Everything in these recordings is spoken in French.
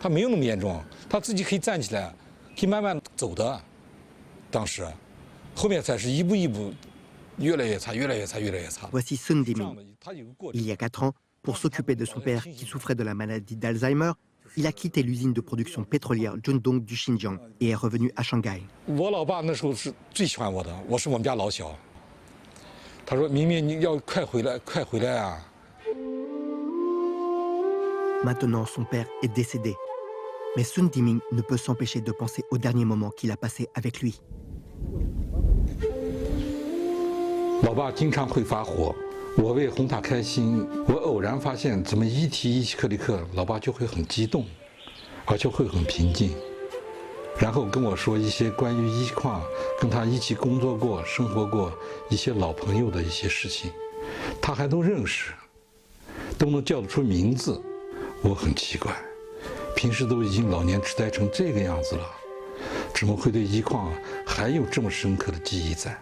他没有那么严重，他自己可以站起来，可以慢慢走的。当时，后面才是一步一步，越来越差，越来越差，越来越差。 Voici Sun Diming. Il y a 4 ans, pour s'occuper de son père qui souffrait de la maladie d'Alzheimer, il a quitté l'usine de production pétrolière Jundong du Xinjiang et est revenu à Shanghai. 我老爸那时候是最喜欢我的，我是我们家老小。他说：“明明你要快回来，快回来啊！” Maintenant, son père est décédé. Mais Sun Diming ne peut s'empêcher de penser au dernier moment qu'il a passé avec lui. 老爸经常会发火，我为哄他开心。我偶然发现，怎么一提伊奇克里克，老爸就会很激动，而且会很平静，然后跟我说一些关于伊矿跟他一起工作过、生活过一些老朋友的一些事情，他还都认识，都能叫得出名字。我很奇怪，平时都已经老年痴呆成这个样子了，怎么会对伊矿还有这么深刻的记忆在？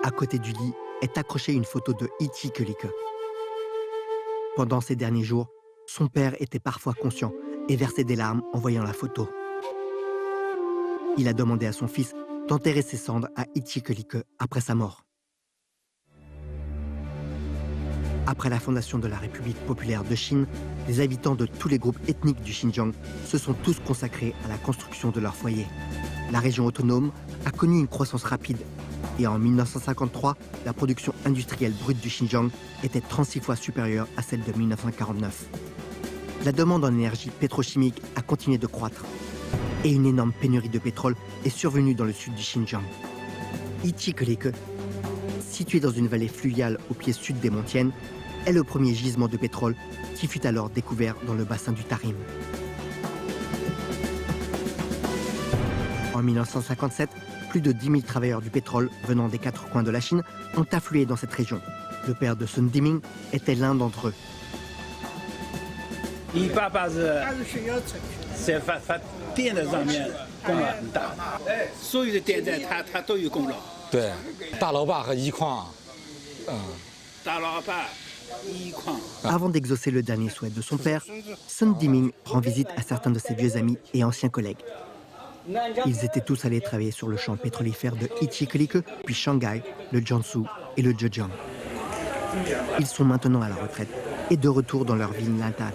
À côté du lit est accrochée une photo de Ichi Kelike. Pendant ces derniers jours, son père était parfois conscient et versait des larmes en voyant la photo. Il a demandé à son fils d'enterrer ses cendres à Ichi Kelike après sa mort. Après la fondation de la République populaire de Chine, les habitants de tous les groupes ethniques du Xinjiang se sont tous consacrés à la construction de leur foyer. La région autonome a connu une croissance rapide. Et en 1953, la production industrielle brute du Xinjiang était 36 fois supérieure à celle de 1949. La demande en énergie pétrochimique a continué de croître. Et une énorme pénurie de pétrole est survenue dans le sud du Xinjiang. Ichi Kelike, situé dans une vallée fluviale au pied sud des Montagnes, est le premier gisement de pétrole qui fut alors découvert dans le bassin du Tarim. En 1957, plus de 10 000 travailleurs du pétrole venant des 4 coins de la Chine ont afflué dans cette région. Le père de Sun Diming était l'un d'entre eux. 你爸爸是在发电的上面功劳很大，所有的电站他都有功劳。对，大老爸和一矿，大老爸、一矿。 Avant d'exaucer le dernier souhait de son père, Sun Diming rend visite à certains de ses vieux amis et anciens collègues. Ils étaient tous allés travailler sur le champ pétrolifère de Ichi Kelike, puis Shanghai, le Jiangsu et le Zhejiang. Ils sont maintenant à la retraite et de retour dans leur ville natale.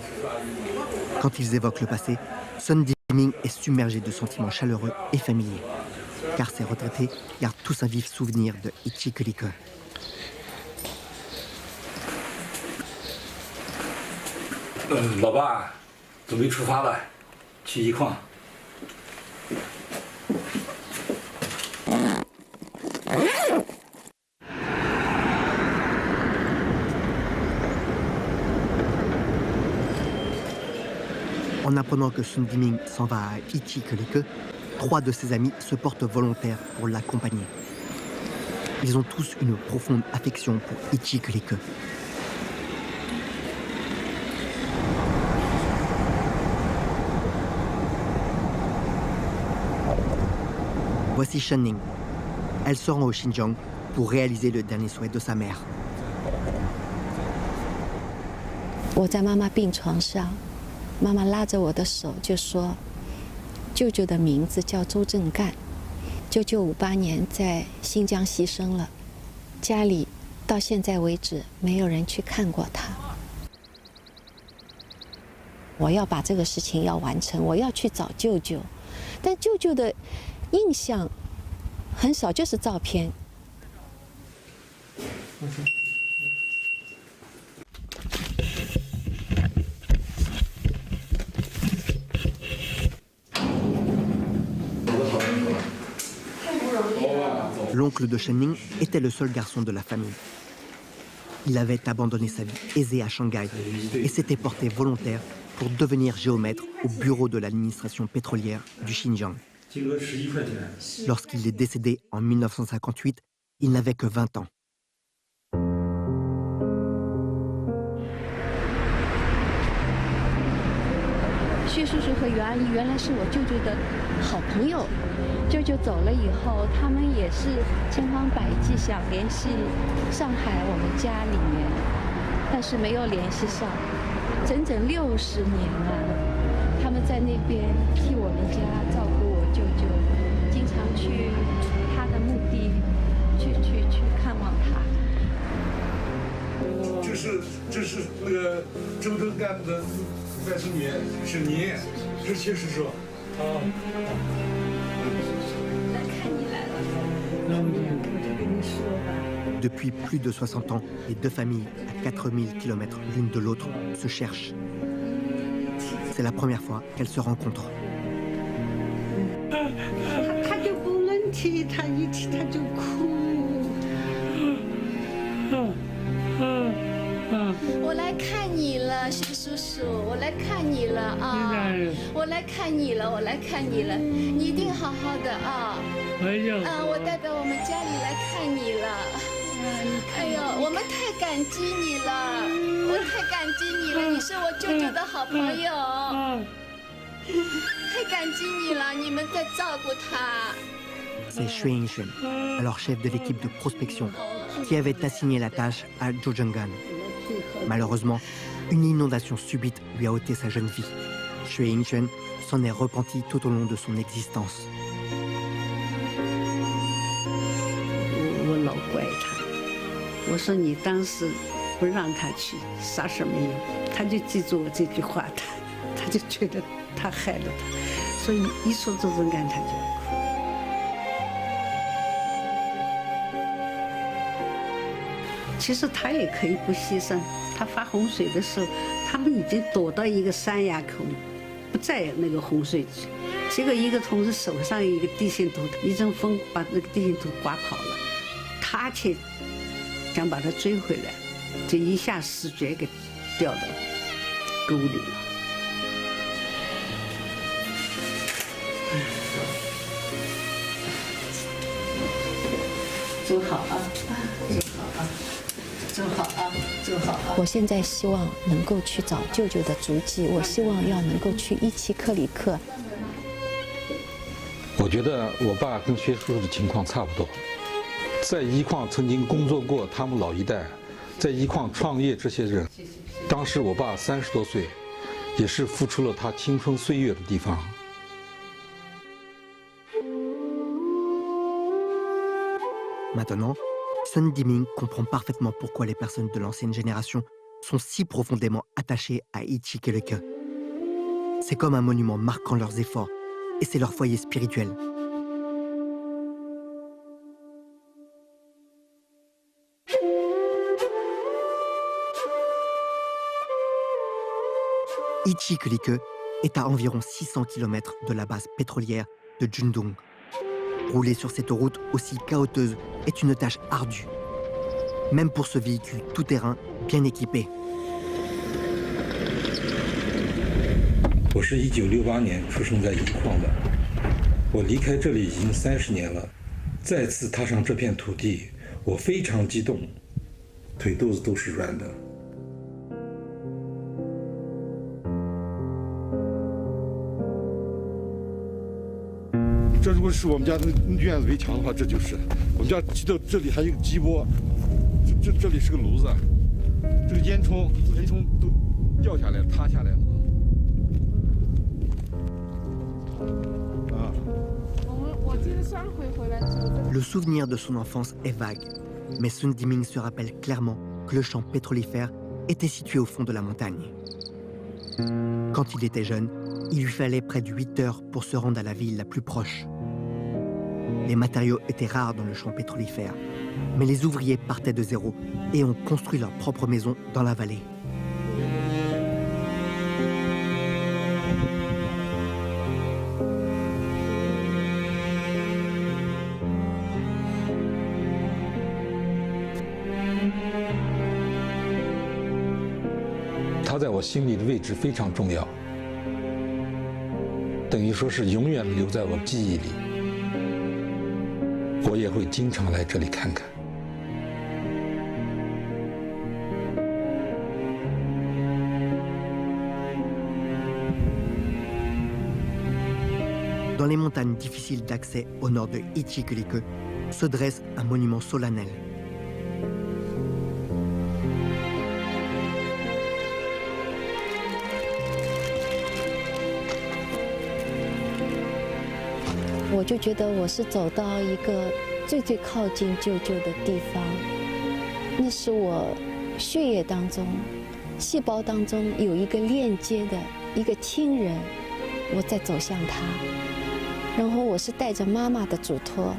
Quand ils évoquent le passé, Sun Diming est submergé de sentiments chaleureux et familiers. Car ces retraités gardent tous un vif souvenir de Ichi Kelike. 老爸准备出发了，去一矿。 En apprenant que Sun Diming s'en va à Ichi Kelike, 3 de ses amis se portent volontaires pour l'accompagner. Ils ont tous une profonde affection pour Ichi Kelike. Voici Shenning. Elle se rend au Xinjiang pour réaliser le dernier souhait de sa mère. 我在妈妈病床上，妈妈拉着我的手就说：“舅舅的名字叫周正干，舅舅58年在新疆牺牲了，家里到现在为止没有人去看过他。我要把这个事情要完成，我要去找舅舅，但舅舅的印象很少，就是照片。” L'oncle de Shenning était le seul garçon de la famille. Il avait abandonné sa vie aisée à Shanghai et s'était porté volontaire pour devenir géomètre au bureau de l'administration pétrolière du Xinjiang. Lorsqu'il est décédé en 1958, il n'avait que 20 ans. Xu叔叔和袁丽原来是我舅舅的好朋友，舅舅走了以后，他们也是千方百计想联系上海我们家里面，但是没有联系上，整整60年了。他们在那边替我们家照顾我舅舅，经常去他的墓地去看望他。这是那个周正干的外孙女，是你，是七叔叔。啊。来看你来了，我就跟你说吧。Depuis plus de 60 ans, les deux familles, à 4000 km l'une de l'autre, se cherchent. C'est la première fois qu'elles se rencontrent. 他就不能提，他一提他就哭。我来看你了，徐叔叔，我来看你了啊！我来看你了，我来看你了，你一定好好的啊！我代表我们家里来看你了。哎呦，我们太感激你了，我太感激你了，你是我舅舅的好朋友，太感激你了，你们在照顾他。C'est Xue Yingxuan, alors chef de l'équipe de prospection, qui avait assigné la tâche à Zhou Zhenggan. Malheureusement, une inondation subite lui a ôté sa jeune fille. Xue Yingxuan s'en est repenti tout au long de son existence. 我老怪他，我说你当时不让他去，啥事没有，他就记住我这句话，他就觉得他害了他，所以一说周正干他就哭。其实他也可以不牺牲，他发洪水的时候，他们已经躲到一个山崖口，不在那个洪水区。结果一个同事手上有一个地形图，一阵风把那个地形图刮跑了，他却想把他追回来，就一下死绝给掉到沟里了。走好啊，走好啊。走好啊，走好啊！我现在希望能够去找舅舅的足迹，我希望要能够去伊奇克里克。我觉得我爸跟薛叔叔的情况差不多，在一矿曾经工作过，他们老一代在一矿创业这些人，当时我爸30多岁，也是付出了他青春岁月的地方。Maintenant, Sun Diming comprend parfaitement pourquoi les personnes de l'ancienne génération sont si profondément attachées à Ichikeleke. C'est comme un monument marquant leurs efforts, et c'est leur foyer spirituel. Ichikeleke est à environ 600 km de la base pétrolière de Jundong. Rouler sur cette route aussi chaoteuse est une tâche ardue, même pour ce véhicule tout-terrain bien équipé. 我是1968年出生在一矿的，我离开这里已经30年了，再次踏上这片土地，我非常激动，腿肚子都是软的。这如果是我们家的院子围墙的话，这就是我们家。这里还有一个鸡窝，这里是个炉子，这个烟囱都掉下来塌下来了。Le souvenir de son enfance est vague, mais Sun Diming se rappelle clairement que le champ pétrolifère était situé au fond de la montagne. Quand il était jeune, il lui fallait près de 8 heures pour se rendre à la ville la plus proche. Les matériaux étaient rares dans le champ pétrolifère, mais les ouvriers partaient de zéro et ont construit leur propre maison dans la vallée.他在我心里的位置非常重要，等于说是永远留在我记忆里。我也会经常来这里看看。Dans les montagnes difficiles d'accès au nord de Ichikeleke se dresse un monument solennel. 我就觉得我是走到一个最靠近舅舅的地方，那是我血液当中、细胞当中有一个链接的一个亲人，我在走向他。然后我是带着妈妈的嘱托，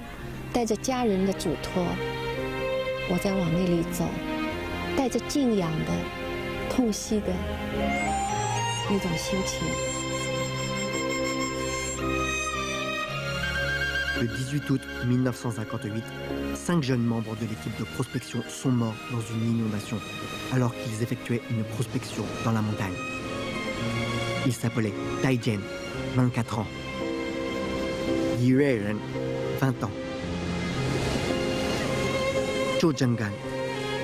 带着家人的嘱托，我在往那里走，带着敬仰的、痛惜的那种心情。Le 18 août 1958, 5 jeunes membres de l'équipe de prospection sont morts dans une inondation alors qu'ils effectuaient une prospection dans la montagne. Ils s'appelaient Daijen, 24 ans, Li Ruiren, 20 ans, Cho Zhenggan,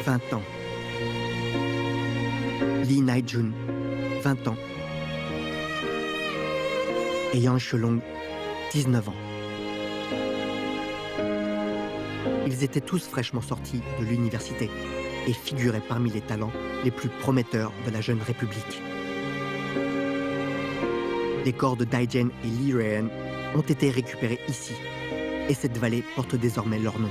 20 ans, Li Naijun, 20 ans, et Yang Shelong, 19 ans. Ils étaient tous fraîchement sortis de l'université et figuraient parmi les talents les plus prometteurs de la jeune République. Les corps de Daijen et Li Ruiren ont été récupérés ici, et cette vallée porte désormais leur nom.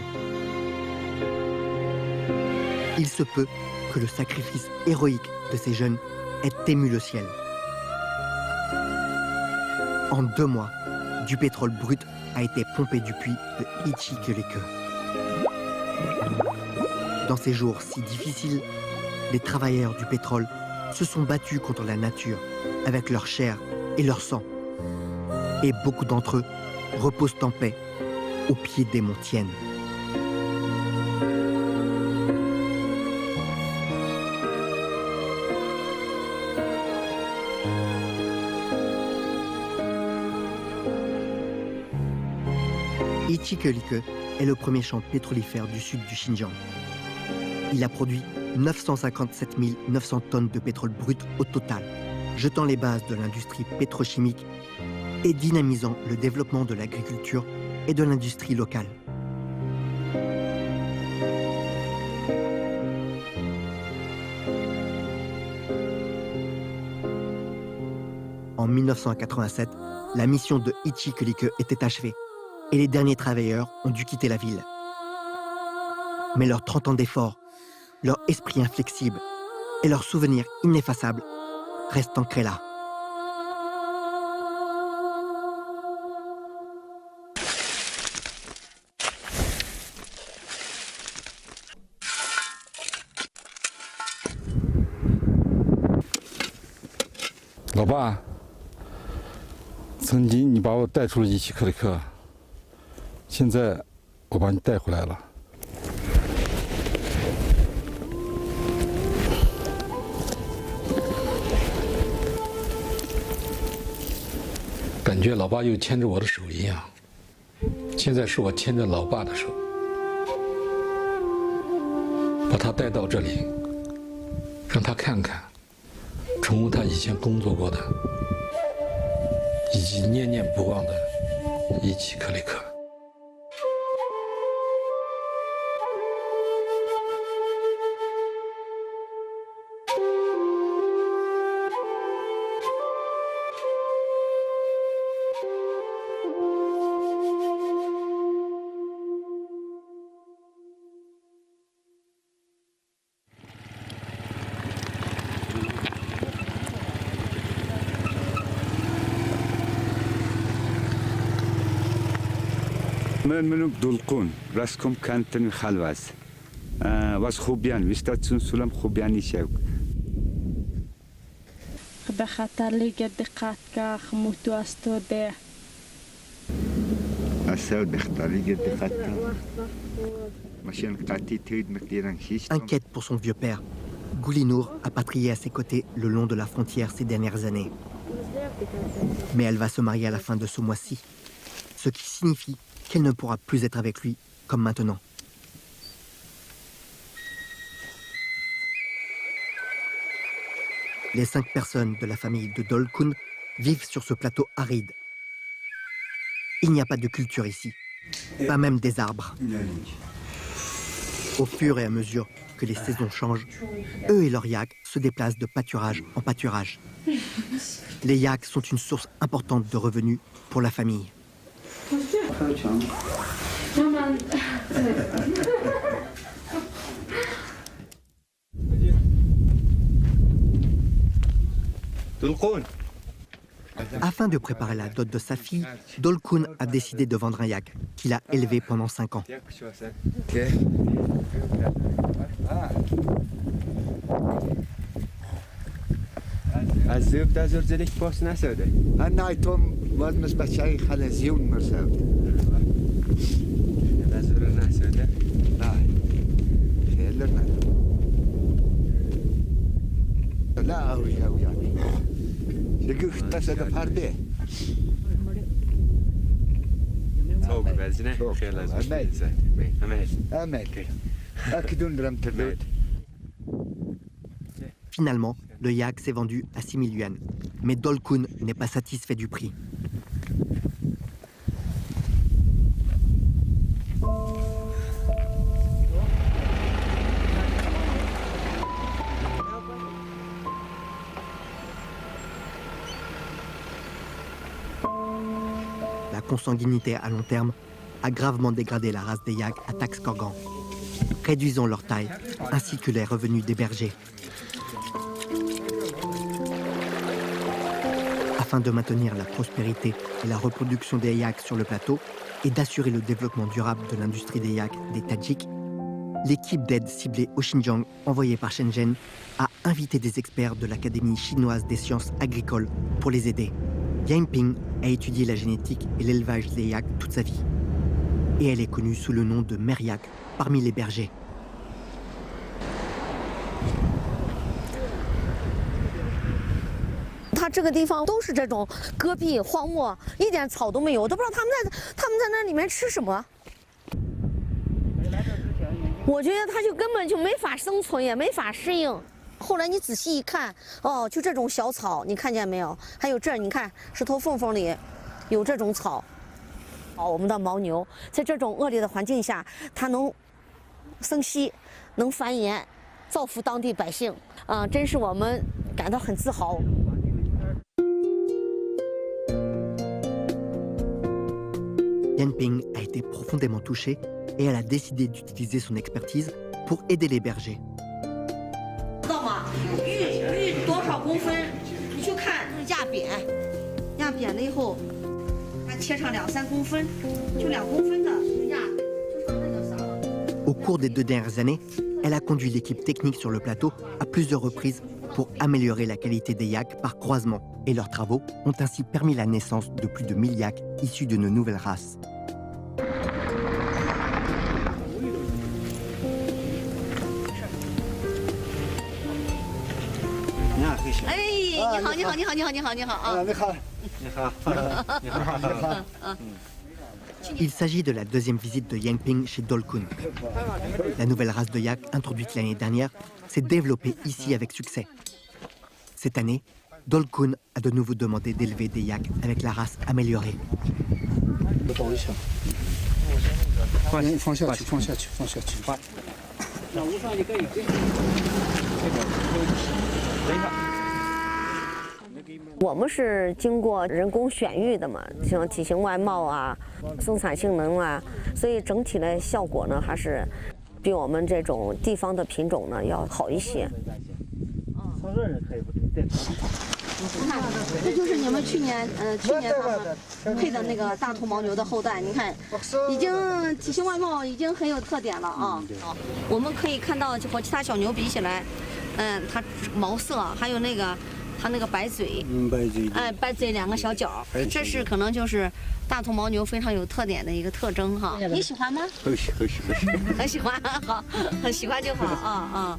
Il se peut que le sacrifice héroïque de ces jeunes ait ému le ciel. En 2 mois, du pétrole brut a été pompé du puits de Ichikeleke. Dans ces jours si difficiles, les travailleurs du pétrole se sont battus contre la nature avec leur chair et leur sang. Et beaucoup d'entre eux reposent en paix au pied des monts Tien. Ichikeleke est le premier champ pétrolifère du sud du Xinjiang. Il a produit 957 900 tonnes de pétrole brut au total, jetant les bases de l'industrie pétrochimique et dynamisant le développement de l'agriculture et de l'industrie locale. En 1987, la mission de Ichikeleke était achevée et les derniers travailleurs ont dû quitter la ville. Mais leurs 30 ans d'efforts, leur esprit inflexible et leurs souvenirs ineffaçables restent ancrés là. « 老爸，曾经你把我带出了伊奇克里克，现在我把你带回来了。感觉老爸又牵着我的手一样，现在是我牵着老爸的手，把他带到这里，让他看看，重温他以前工作过的，以及念念不忘的伊奇克里克。من منوك دولقون راسكم كانت خلواز واس خوبيان ويستاتسون سلام خوبيان يشاوك خدخات لي قد قاتك خموتو استو ده اساو دختالي قد قاتك ماشين قاتي تيد مكديران شيش. Inquiète pour son vieux père, Goulinour a patrié à ses côtés le long de la frontière ces dernières années. Mais elle va se marier à la fin de ce mois-ci, ce qui signifie qu'elle ne pourra plus être avec lui comme maintenant. Les 5 personnes de la famille de Dolkun vivent sur ce plateau aride. Il n'y a pas de culture ici, pas même des arbres. Au fur et à mesure que les saisons changent, eux et leurs yaks se déplacent de pâturage en pâturage. Les yaks sont une source importante de revenus pour la famille. Afin de préparer la dot de sa fille, Dolkun a décidé de vendre un yak qu'il a élevé pendant 5 ans. Finalement, le yak s'est vendu à 6 000 yuan, mais Dolkun n'est pas satisfait du prix. La consanguinité à long terme a gravement dégradé la race des yaks à Taxkorgan, réduisant leur taille ainsi que les revenus des bergers. Afin de maintenir la prospérité et la reproduction des yaks sur le plateau et d'assurer le développement durable de l'industrie des yaks des Tadjiks, l'équipe d'aide ciblée au Xinjiang envoyée par Shenzhen a invité des experts de l'Académie chinoise des sciences agricoles pour les aider. Yang Ping a étudié la génétique et l'élevage des yaks toute sa vie. Et elle est connue sous le nom de mère yak parmi les bergers. 它这个地方都是这种戈壁荒漠，一点草都没有，我都不知道他们在那里面吃什么。我觉得它就根本就没法生存，也没法适应。后来你仔细一看，哦，就这种小草，你看见没有？还有这儿，你看石头缝缝里有这种草。哦，我们的牦牛在这种恶劣的环境下，它能生息，能繁衍，造福当地百姓，真是我们感到很自豪。 Yan Ping a été profondément touchée et elle a décidé d'utiliser son expertise pour aider les bergers. 知道吗？玉多少公分？你去看压扁，压扁了以后，它切上2、3公分，就2公分的压，就上那个啥了。 Au cours des 2 dernières années, elle a conduit l'équipe technique sur le plateau à plusieurs reprises pour améliorer la qualité des yaks par croisement. Et leurs travaux ont ainsi permis la naissance de plus de 1000 yaks issus d'une nouvelle race. 哎，你好，你好，你好，你好，你好，你好啊！你好，你好，你好。Il s'agit de la deuxième visite de Yang Ping chez Dolkun. La nouvelle race de yak introduite l'année dernière s'est développée ici avec succès. Cette année, Dolkun a de nouveau demandé d'élever des yaks avec la race améliorée. 放下去，放下去，放下去。我们是经过人工选育的嘛，像体型外貌啊、生产性能啊，所以整体的效果呢，还是比我们这种地方的品种呢要好一些。从这儿可以不对。你看，这就是你们去年他们配的那个大头牦牛的后代，你看，已经体型外貌已经很有特点了啊。我们可以看到和其他小牛比起来，它毛色还有那个。 它那个白嘴，白嘴2个小角，这是可能就是大头牦牛非常有特点的一个特征哈。你喜欢吗？很喜欢，很喜欢，好，很喜欢就好啊。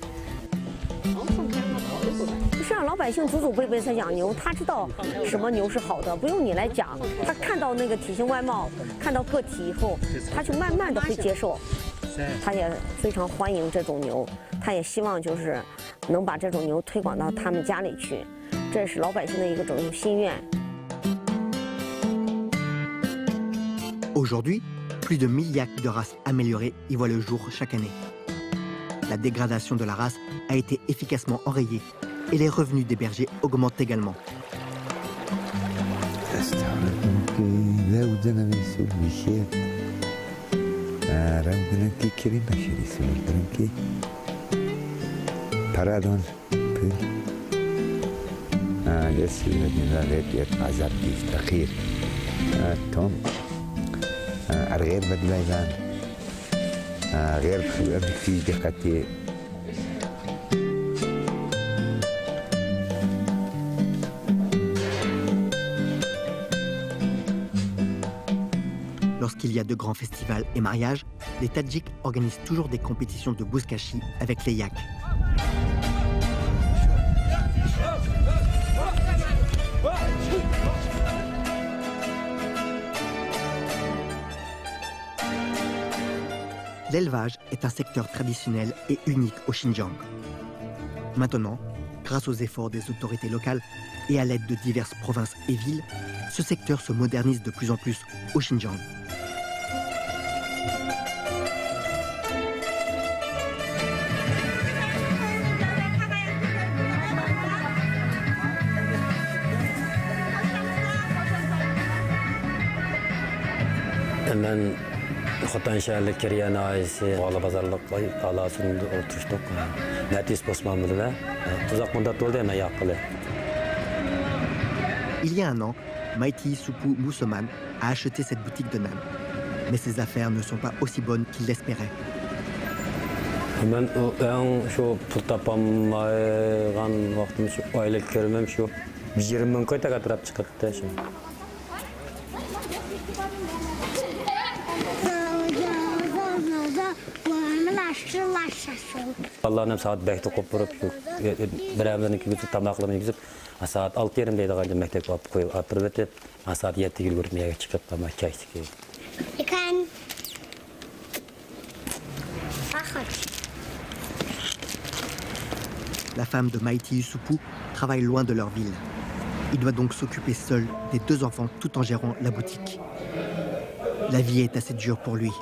是让老百姓祖祖辈辈在养牛，他知道什么牛是好的，不用你来讲，他看到那个体型外貌，看到个体以后，他就慢慢的会接受。他也非常欢迎这种牛，他也希望就是能把这种牛推广到他们家里去。 这是老百姓的一个种心愿。Aujourd'hui, plus de 1000 yaks de race améliorée y voient le jour chaque année. La dégradation de la race a été efficacement enrayée et les revenus des bergers augmentent également. لا ودنا بيسول بشيء رمضان كي كريم بشري سول كي بارادون بيل يس يدنا غير عذاب يفتخير توم غير بدلايزان غير خبر في دقتي. Lorsqu'il y a de grands festivals et mariages, les Tadjiks organisent toujours des compétitions de bouzkachi avec les yaks. L'élevage est un secteur traditionnel et unique au Xinjiang. Maintenant, grâce aux efforts des autorités locales et à l'aide de diverses provinces et villes, ce secteur se modernise de plus en plus au Xinjiang. Ben Xotan şəhərli Kiriyan ailesi Bağlı Bazarlıqla alasında oturuşduq. Nətis Bosmanlı'da. Uzaq müddət oldu hemen yapılı. Il y a un an, Maïti Soupou Moussoman a acheté cette boutique de Nan. Mais ses affaires ne sont pas aussi bonnes qu'il l'espérait. Ben şu pul tapamayğan vaxtım şu aylık görmem şu 20 min koyta qatarab çıxıbdı şimdi. Allah'ım saat 5'te kopurup şu beraberindeki bütün tamaklarını yüzüp saat 6:20'deydi qayda mektepke apıp koyup apırıp etip saat 7'de görmeye çıkıp tamak çay içtik. La femme de Maïti Yusupu travaille loin de leur ville. Il doit donc s'occuper seul des 2 enfants tout en gérant la boutique. La vie est assez dure pour lui.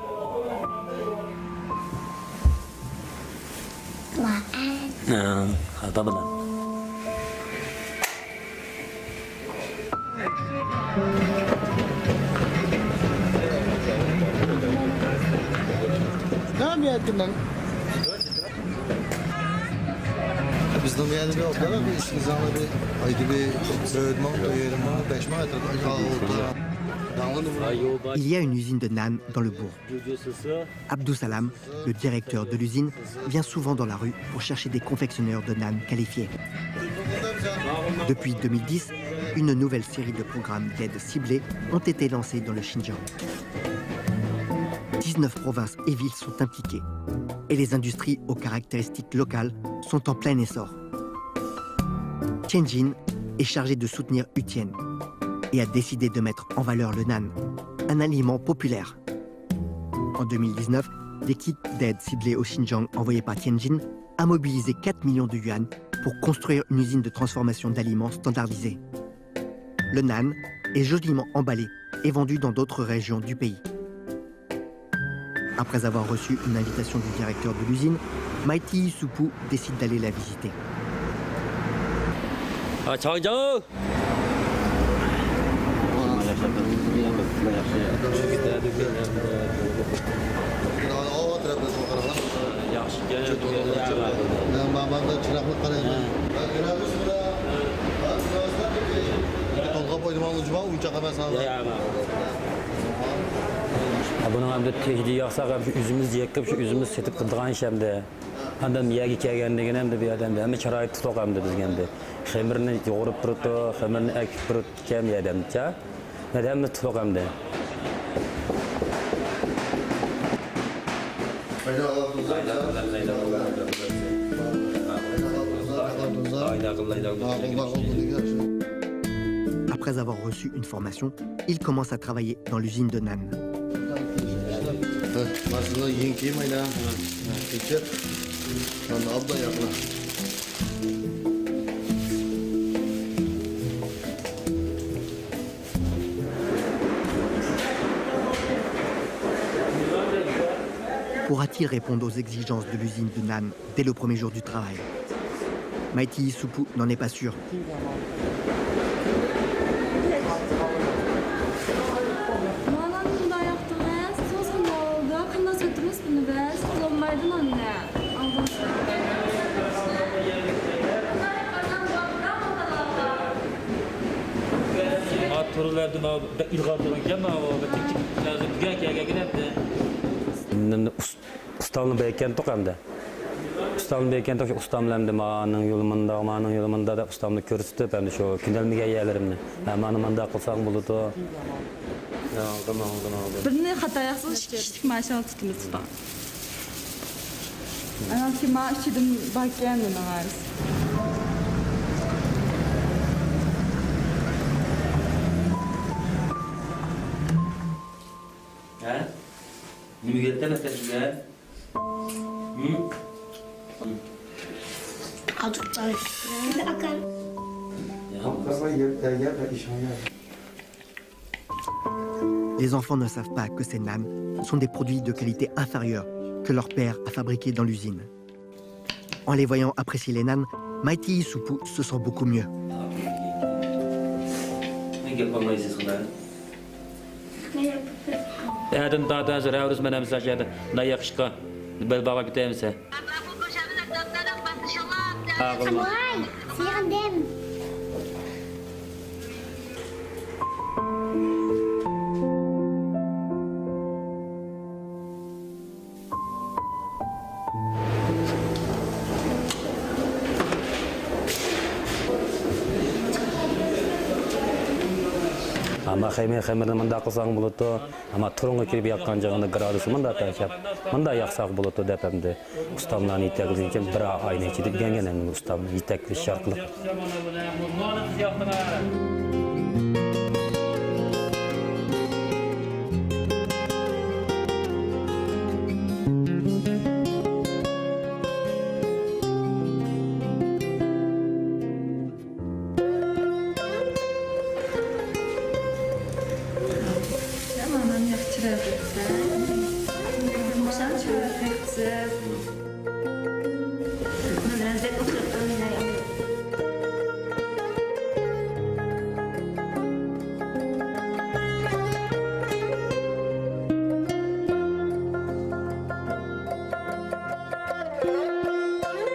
طبعا نعم يا كمان bizden yani bir okula bir işiniz anladı. Haydi bir öğretmen, öğretmen, 5 Il y a une usine de Nan dans le bourg. Abdou Salam, le directeur de l'usine, vient souvent dans la rue pour chercher des confectionneurs de Nan qualifiés. Depuis 2010, une nouvelle série de programmes d'aide ciblés ont été lancés dans le Xinjiang. 19 provinces et villes sont impliquées et les industries aux caractéristiques locales sont en plein essor. Tianjin est chargé de soutenir Utian et a décidé de mettre en valeur le nan, un aliment populaire. En 2019, l'équipe d'aide ciblée au Xinjiang envoyée par Tianjin a mobilisé 4 millions de yuan pour construire une usine de transformation d'aliments standardisée. Le nan est joliment emballé et vendu dans d'autres régions du pays. Après avoir reçu une invitation du directeur de l'usine, Maïti Yusupu décide d'aller la visiter. Bunun hem de tehdiye yaksak hem şu üzümüz yekip şu üzümüz setip kıldığan işemde. Hem de miyagi kelgendigin hem de bir adamda. Hem de şarayı tutok hem de bizgende. Xemirini yoğurup burutu, xemirini ekip burut kem yedemde. Hem de tutok hem de. Après avoir reçu une formation, il commence à travailler dans l'usine de Nan. Pourra-t-il répondre aux exigences de l'usine de Nan dès le premier jour du travail? Maïti Yusupu n'en est pas sûr. Ustalını beyken tokamda. Ustalını beyken tok ustamlandı manın yolunda da ustamını körüstüp hem de şu günelmege yerlerimni. Mani manda qilsam buludu. Ya tamam. Birini hata yapsız kişilik maşını tutulur tutan. Ana ki maaşıdım bakyan mı ağrıs? Ha? Nimi geldi mi sen? Les enfants ne savent pas que ces NAM sont des produits de qualité inférieure que leur père a fabriqués dans l'usine. En les voyant apprécier les nanes, Mighty Isupu se sent beaucoup mieux. Ama xemirni manda qilsang bo'ladi, ama turunga kirib yoqqan joyini gradusi manda tashab, manda yoqsaq bo'ladi deb hamda ustamlarni yetaklish uchun bir oyni ichida o'rgangan ustamni yetaklish shartli.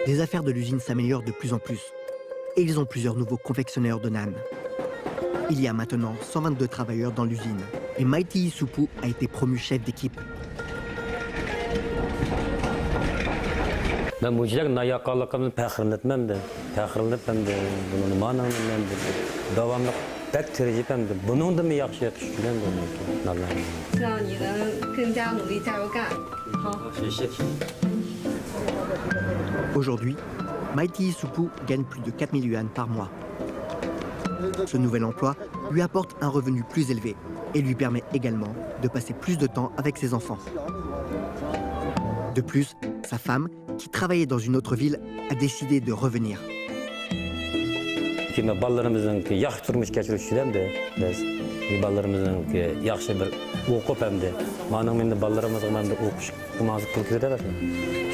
Les affaires de l'usine s'améliorent de plus en plus et ils ont plusieurs nouveaux confectionneurs de nanes. Il y a maintenant 122 travailleurs dans l'usine et Mighty Isupu a été promu chef d'équipe. Ben bu işler nayakallıkımın pəxrinletmem de, bunun mananım de, davamlı pek tercihim de, bunun da mı yaxşı yakışıklen de Allah'ım. 让你能更加努力加油干。好，谢谢。 Aujourd'hui, Mighty Isupu gagne plus de 4 000 yuan par mois. Ce nouvel emploi lui apporte un revenu plus élevé et lui permet également de passer plus de temps avec ses enfants. De plus, sa femme, qui travaillait dans une autre ville, a décidé de revenir. Ballarımızın ki yaxşı turmuş keçirişinden de biz ballarımızın ki yaxşı bir okup hem de manın mende ballarımızın mende okuş kumazı pul kireder.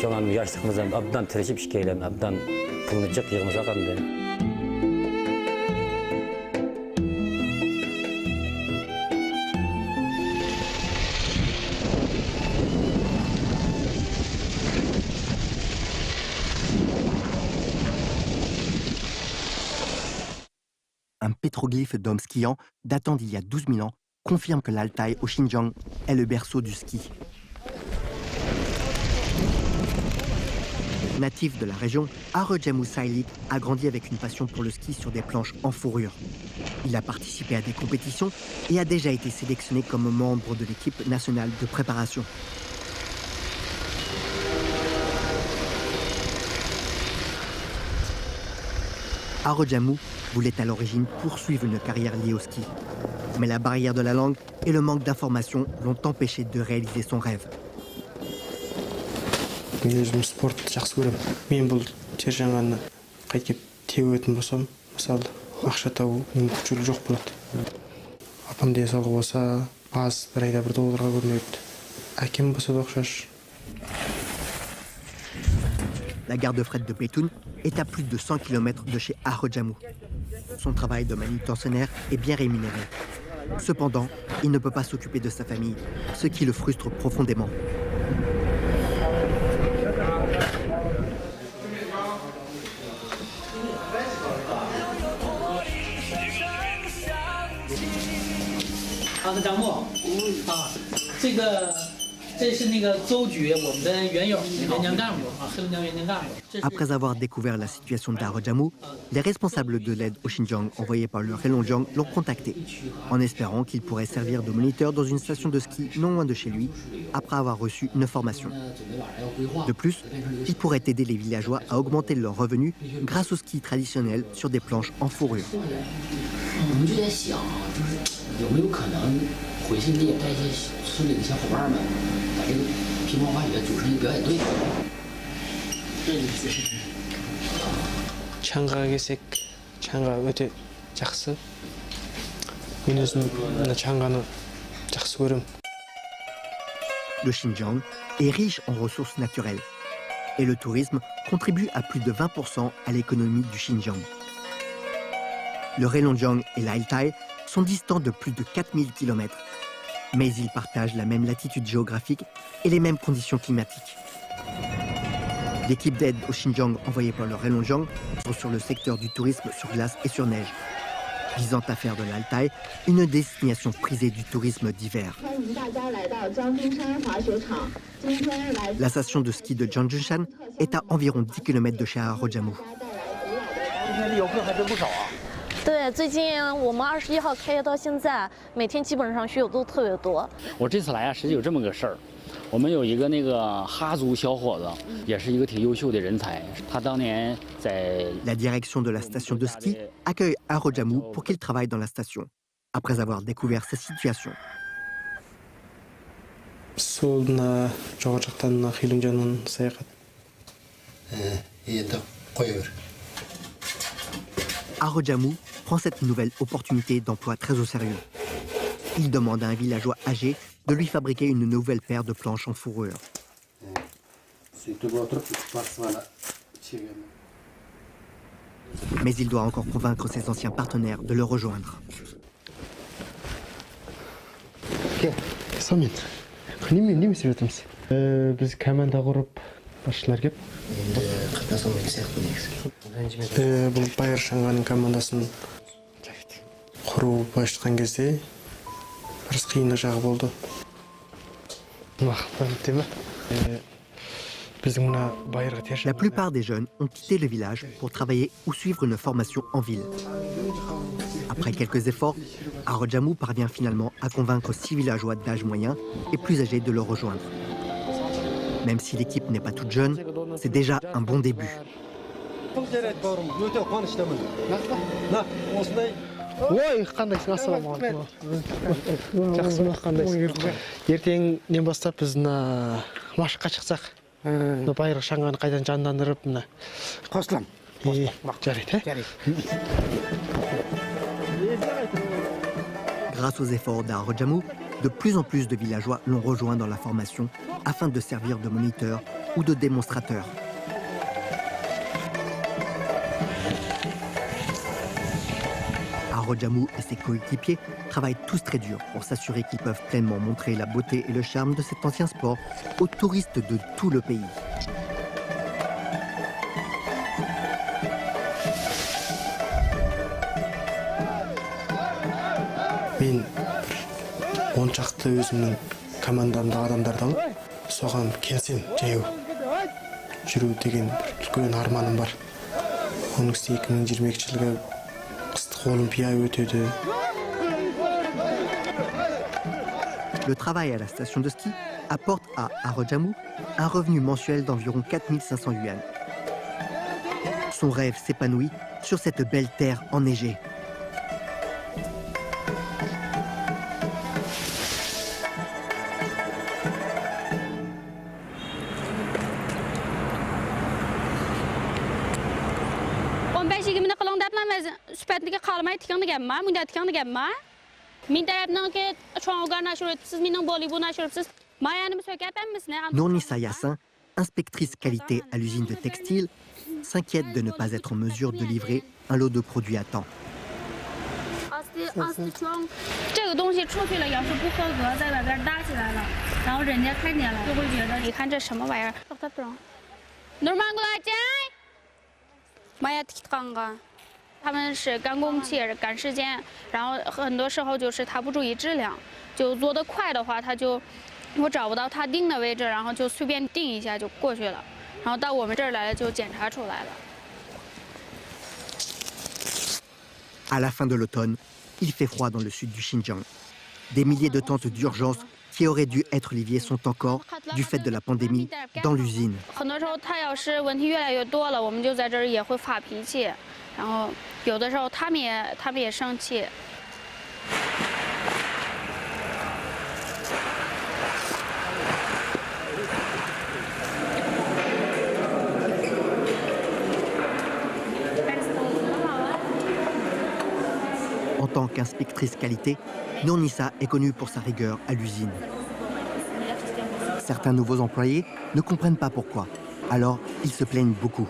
Şu an yaşlığımızdan abdan tirişip şikeylem, abdan pulunu çık yığımıza kaldı. Un pétroglyphe d'hommes skiants datant d'il y a 12 000 ans confirme que l'Altaï au Xinjiang est le berceau du ski. Natif de la région, Arojamu Sailik a grandi avec une passion pour le ski sur des planches en fourrure. Il a participé à des compétitions et a déjà été sélectionné comme membre de l'équipe nationale de préparation. Arojamu voulait à l'origine poursuivre une carrière liée au ski. Mais la barrière de la langue et le manque d'informations l'ont empêché de réaliser son rêve. Мен өзім спортты жақсы көремін. Мен бұл жер жаңғаны қайтып тегетін болсам, мысалы, ақша табу мүмкіншілігі жоқ болады. Апам денсаулығы болса, аз бір айда $1 көрмейді. Әкем болса да ұқсас. La gare de fret de Beytoun est à plus de 100 km de chez Arojamu. Son travail de manutentionnaire est bien rémunéré. Cependant, il ne peut pas s'occuper de sa famille, ce qui le frustre profondément. 好的，张木啊，这个。 Après avoir découvert la situation d'Arojamou, les responsables de l'aide au Xinjiang envoyés par le Heilongjiang l'ont contacté, en espérant qu'il pourrait servir de moniteur dans une station de ski non loin de chez lui, après avoir reçu une formation. De plus, il pourrait aider les villageois à augmenter leurs revenus grâce au ski traditionnel sur des planches en fourrure. 回去你也带一些村里的小伙伴们，把这个乒乓花园组成一个表演队。这意思是。 Чаңға келсек, чаңға өте жақсы. Мен өзім мына чаңғаны жақсы көремін. Le Xinjiang est riche en ressources naturelles et le tourisme contribue à plus de 20% à l'économie du Xinjiang. Le Heilongjiang et l'Altaï sont distants de plus de 4000 km, mais ils partagent la même latitude géographique et les mêmes conditions climatiques. L'équipe d'aide au Xinjiang envoyée par le Heilongjiang sont sur le secteur du tourisme sur glace et sur neige, visant à faire de l'Altaï une destination prisée du tourisme d'hiver. La station de ski de Jiangjunshan est à environ 10 km de chez Arojamou. 对，最近我们21号开业到现在，每天基本上学友都特别多。我这次来啊，实际有这么个事儿，我们有一个那个哈族小伙子，也是一个挺优秀的人才。他当年在 La direction de la station de ski accueille Arojamou pour qu'il travaille dans la station, après avoir découvert sa situation. Солна жоғары жақтан Heilongjiangнан саяхат. Енді қоя бер. Arojamou prend cette nouvelle opportunité d'emploi très au sérieux. Il demande à un villageois âgé de lui fabriquer une nouvelle paire de planches en fourrure. Mais il doit encore convaincre ses anciens partenaires de le rejoindre. Бұл Байыр Шаңғаның командасын құру былай айтқан кезде біраз қиын жағы болды. La plupart des jeunes ont quitté le village pour travailler ou suivre une formation en ville. Après quelques efforts, Arojamou parvient finalement à convaincre 6 villageois d'âge moyen et plus âgés de le rejoindre. Même si l'équipe n'est pas toute jeune, c'est déjà un bon début. Ой, қандайсың, ассалаумағалейкум. Жақсымын, қандайсың? Ертең нен бастап біз машыққа шықсақ, Байыр Шаңғаны қайдан жандандырып, қосылам. Жарайды, Grâce aux efforts d'Arojamou, de plus en plus de villageois l'ont rejoint dans la formation afin de servir de moniteur ou de démonstrateur. Arojamou et ses coéquipiers travaillent tous très dur pour s'assurer qu'ils peuvent pleinement montrer la beauté et le charme de cet ancien sport aux touristes de tout le pays. Мен оншақты өзімнің командамда адамдарды алып, соған келсем жаяу жүру деген үлкен арманым бар. Оның үстіне 2022 жылғы қыстық олимпиада өтеді. Le travail à la station de ski apporte à Arojamou un revenu mensuel d'environ 4500 yuan. Son rêve s'épanouit sur cette belle terre enneigée. Nournissa Yassin, inspectrice qualité à l'usine de textile, s'inquiète de ne pas être en mesure de livrer un lot de produits à temps. 他们是赶工期，赶时间，然后很多时候就是他不注意质量，就做得快的话，我找不到他钉的位置，然后就随便钉一下就过去了，然后到我们这儿来了就检查出来了。À la fin de l'automne, il fait froid dans le sud du Xinjiang. Des milliers de tentes d'urgence qui auraient dû être livrées sont encore, du fait de la pandémie, dans l'usine. 很多时候他要是问题越来越多了，我们就在这儿也会发脾气，然后有的时候他们也生气。En tant qu'inspectrice qualité, Nournissa est connue pour sa rigueur à l'usine. Certains nouveaux employés ne comprennent pas pourquoi, alors ils se plaignent beaucoup.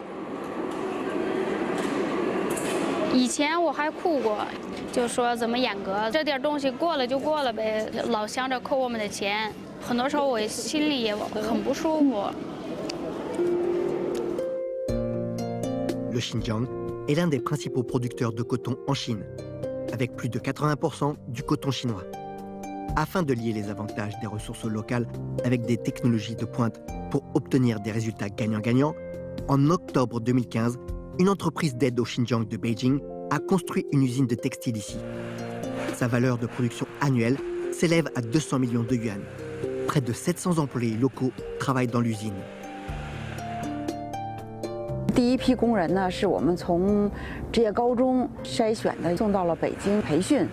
以前我还哭过，就说怎么严格，这点东西过了就过了呗，老想着扣我们的钱，很多时候我心里也很不舒服。Le Xinjiang est l'un des principaux producteurs de coton en Chine, avec plus de 80% du coton chinois. Afin de lier les avantages des ressources locales avec des technologies de pointe pour obtenir des résultats gagnant-gagnant, en octobre 2015, une entreprise d'aide au Xinjiang de Beijing a construit une usine de textile ici. Sa valeur de production annuelle s'élève à 200 millions de yuan. Près de 700 employés locaux travaillent dans l'usine. 第一批工人呢，是我们从职业高中筛选的，送到了北京培训。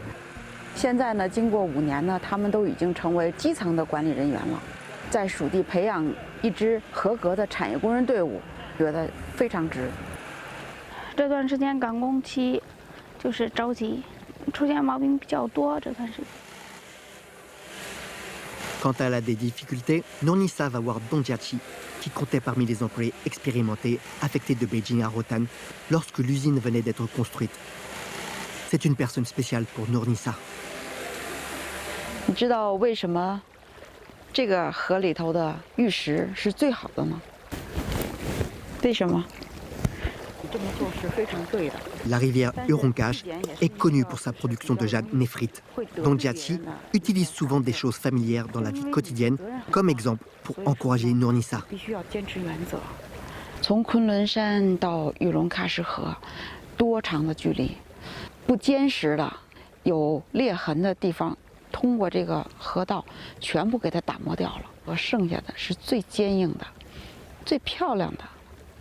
现在呢，经过5年呢，他们都已经成为基层的管理人员了。在属地培养一支合格的产业工人队伍，觉得非常值。这段时间赶工期，就是着急，出现毛病比较多。这段时间。 Quand elle a des difficultés, Nournissa va voir Dong Jiaqi, qui comptait parmi les employés expérimentés affectés de Beijing à Rotan lorsque l'usine venait d'être construite. C'est une personne spéciale pour Nournissa. 你知道为什么这个河里头的玉石是最好的吗？为什么？你这么做是非常对的。 La rivière Uroncache est connue pour sa production de jade néphrite. Dong Jiaqi utilise souvent des choses familières dans la vie quotidienne comme exemple pour encourager Nournissa. 必须要坚持原则。从昆仑山到玉龙喀什河，多长的距离？不坚实的、有裂痕的地方，通过这个河道全部给它打磨掉了，而剩下的是最坚硬的、最漂亮的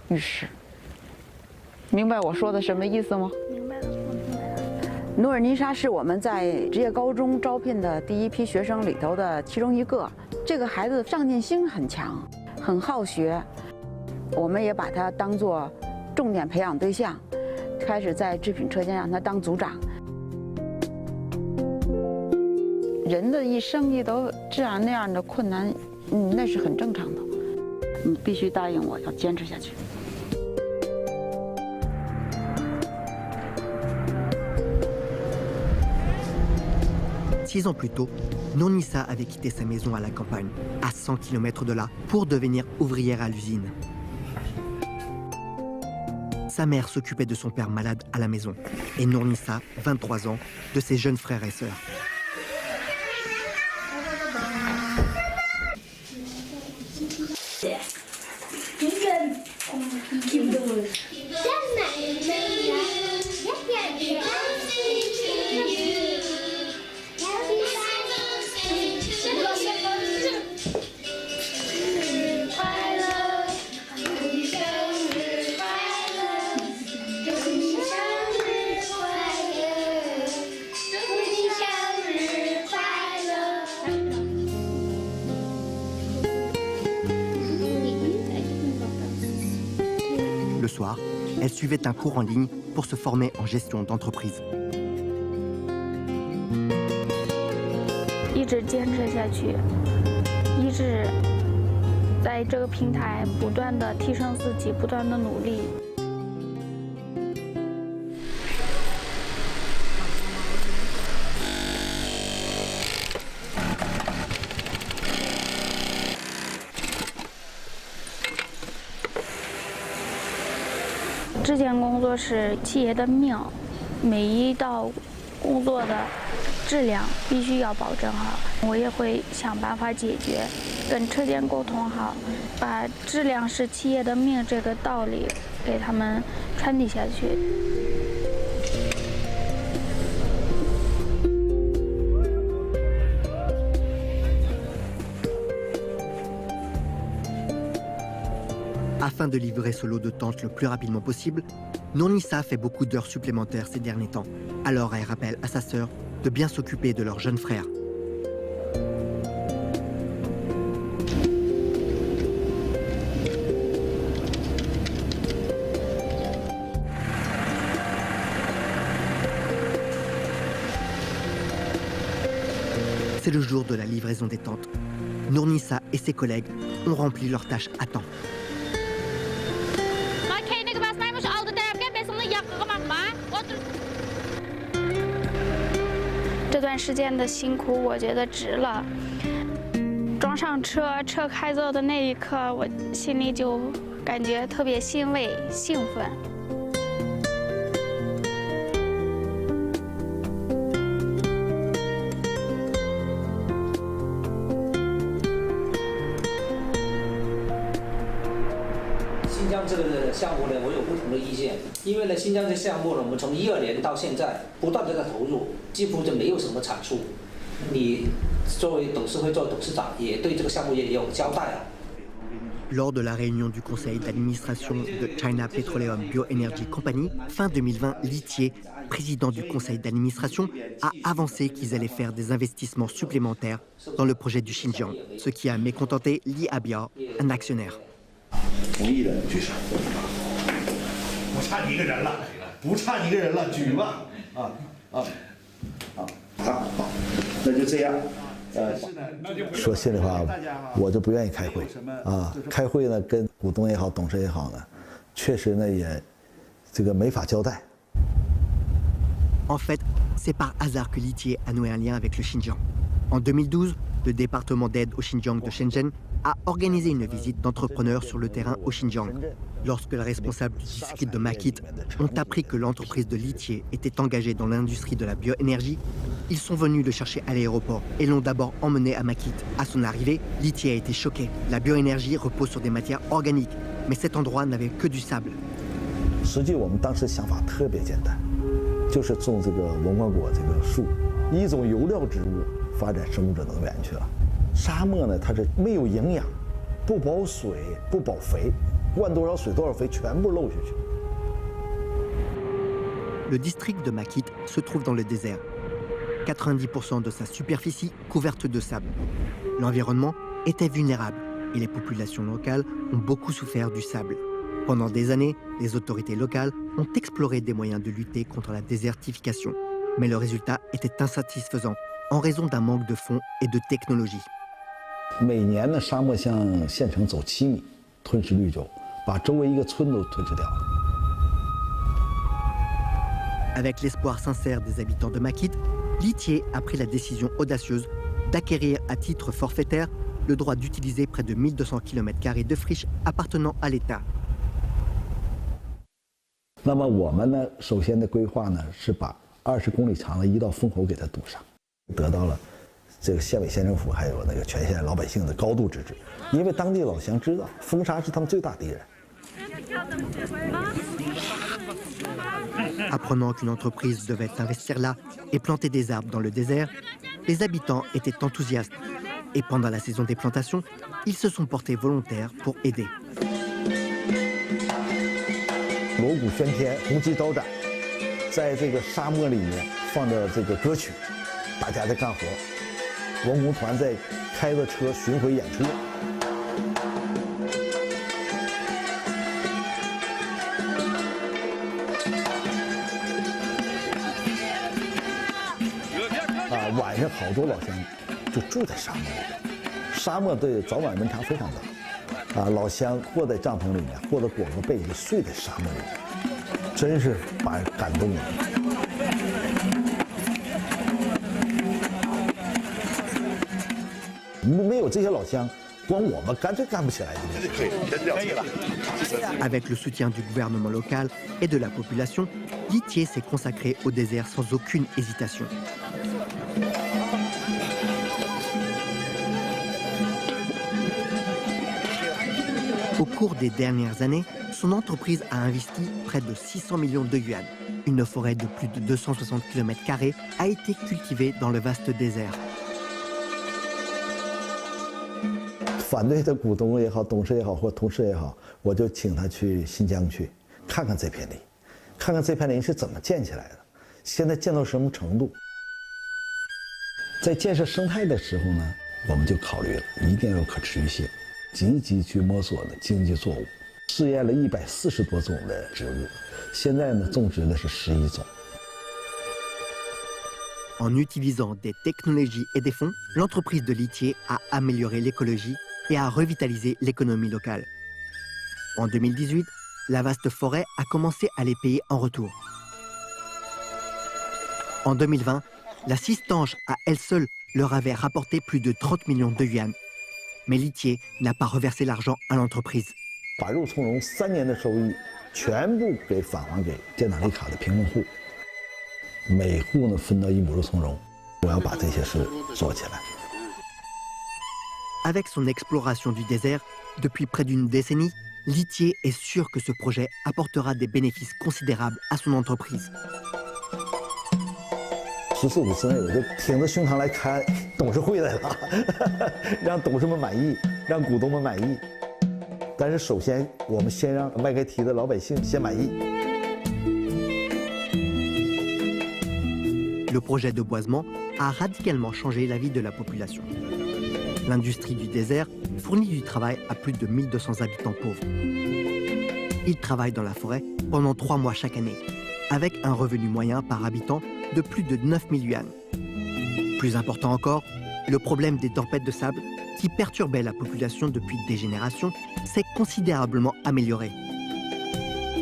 玉石。 明白我说的什么意思吗？明白了，我明白了。努尔尼沙是我们在职业高中招聘的第一批学生里头的其中一个。这个孩子上进心很强，很好学，我们也把他当作重点培养对象，开始在制品车间让他当组长。人的一生遇到这样那样的困难，那是很正常的。你必须答应我要坚持下去。 6 ans plus tôt, Nournissa avait quitté sa maison à la campagne, à 100 km de là, pour devenir ouvrière à l'usine. Sa mère s'occupait de son père malade à la maison, et Nournissa, 23 ans, de ses jeunes frères et sœurs. Le soir, elle suivait un cours en ligne pour se former en gestion d'entreprise. 一直坚持下去，一直在这个平台不断的提升自己，不断的努力。之前工作是企业的庙，每一道工作的质量必须要保证好，我也会想办法解决，跟车间沟通好，把质量是企业的命这个道理给他们传递下去。Afin de livrer ce lot de tentes le plus rapidement possible, Nournissa fait beaucoup d'heures supplémentaires ces derniers temps. Alors elle rappelle à sa sœur de bien s'occuper de leur jeune frère. C'est le jour de la livraison des tentes. Nournissa et ses collègues ont rempli leurs tâches à temps. 这段时间的辛苦，我觉得值了。装上车，车开走的那一刻，我心里就感觉特别欣慰、兴奋。新疆这个项目呢，我有不同的意见，因为呢，新疆这个项目呢，我们从12年到现在不断的在投入，几乎就没有什么产出。你作为董事会做董事长，也对这个项目也有交代啊。Lors de la réunion du conseil d'administration de China Petroleum Bioenergy Company, fin 2020, Li Tie, président du conseil d'administration, a avancé qu'ils allaient faire des investissements supplémentaires dans le projet du Xinjiang, ce qui a mécontenté Li Abia, un actionnaire. 同意的举手。不差你一个人了，不差你一个人了，举吧！好，那就这样。说心里话，我就不愿意开会啊。开会呢，跟股东也好，董事也好呢，确实呢也这个没法交代。En fait, c'est par hasard que Li Tie a noué un lien avec le Xinjiang. En 2012, le département d'aide au Xinjiang de Shenzhen a organisé une visite d'entrepreneurs sur le terrain au Xinjiang. Lorsque les responsables du district de Makit ont appris que l'entreprise de Li Tie était engagée dans l'industrie de la bioénergie, ils sont venus le chercher à l'aéroport et l'ont d'abord emmené à Makit. À son arrivée, Li Tie a été choqué. La bioénergie repose sur des matières organiques, mais cet endroit n'avait que du sable. 实际我们当时想法特别简单，就是种这个文冠果这个树，一种油料植物发展生物质能源去了。沙漠呢，它是没有营养，不保水，不保肥，灌多少水多少肥全部漏下去。Le district de Makit se trouve dans le désert. 90% de sa superficie couverte de sable. L'environnement était vulnérable et les populations locales ont beaucoup souffert du sable. Pendant des années, les autorités locales ont exploré des moyens de lutter contre la désertification. Mais le résultat était insatisfaisant en raison d'un manque de fonds et de technologie. 每年呢，沙漠向县城走7米，吞噬率就把周围一个村都吞噬掉了。Avec l'espoir sincère des habitants de Makit, Li Tie a pris la décision audacieuse d'acquérir à titre forfaitaire le droit d'utiliser près de 1200 km² de friches appartenant à l'État. 那么我们呢，首先的规划呢是把20公里长的一道封口给它堵上，得到了这个县委县政府还有那个全县老百姓的高度支持，因为当地老乡知道风沙是他们最大敌人。Apprenant qu'une entreprise devait investir là et planter des arbres dans le désert, les habitants étaient enthousiastes. Et pendant la saison des plantations, ils se sont portés volontaires pour aider. 锣鼓喧天，红旗招展，在这个沙漠里面放着这个歌曲，大家在干活，文工团在开着车巡回演出。晚上好多老乡就住在沙漠里，沙漠对早晚温差非常大，老乡或在帐篷里面，或者裹个被子睡在沙漠里，真是把人感动了。没有这些老乡光我们干脆干不起来。Avec le soutien du gouvernement local et de la population, Litier s'est consacré au désert sans aucune hésitation. Au cours des dernières années, son entreprise a investi près de 600 millions de yuan. Une forêt de plus de 260 km² a été cultivée dans le vaste désert. 反对的股东也好，董事也好，或同事也好，我就请他去新疆去看看这片林，看看这片林是怎么建起来的，现在建到什么程度。在建设生态的时候呢，我们就考虑了一定要有可持续性，积极去摸索的经济作物，试验了140多种的植物，现在呢种植的是11种。 En utilisant des technologies et des fonds, l'entreprise de Litier a amélioré l'écologie et a revitalisé l'économie locale. En 2018, la vaste forêt a commencé à les payer en retour. En 2020, la cistange à elle seule leur avait rapporté plus de 30 millions de yuan. Mais Litier n'a pas reversé l'argent à l'entreprise. 把肉苁蓉3年的收益全部给返还给建档立卡的贫困户，每户呢分到1亩肉苁蓉。我要把这些事做起来。 Avec son exploration du désert, depuis près d'une décennie, Litier est sûr que ce projet apportera des bénéfices considérables à son entreprise. 14、15年我就挺着胸膛来开董事会来了，让董事们满意，让股东们满意。但是首先，我们先让麦开提的老百姓先满意。 Le projet de boisement a radicalement changé la vie de la population. L'industrie du désert fournit du travail à plus de 1200 habitants pauvres. Ils travaillent dans la forêt pendant 3 mois chaque année, avec un revenu moyen par habitant de plus de 9000 yuan. Plus important encore, le problème des tempêtes de sable, qui perturbait la population depuis des générations, s'est considérablement amélioré.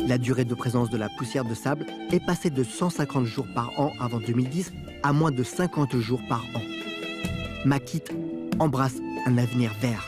La durée de présence de la poussière de sable est passée de 150 jours par an avant 2010 à moins de 50 jours par an. Makit embrasse un avenir vert.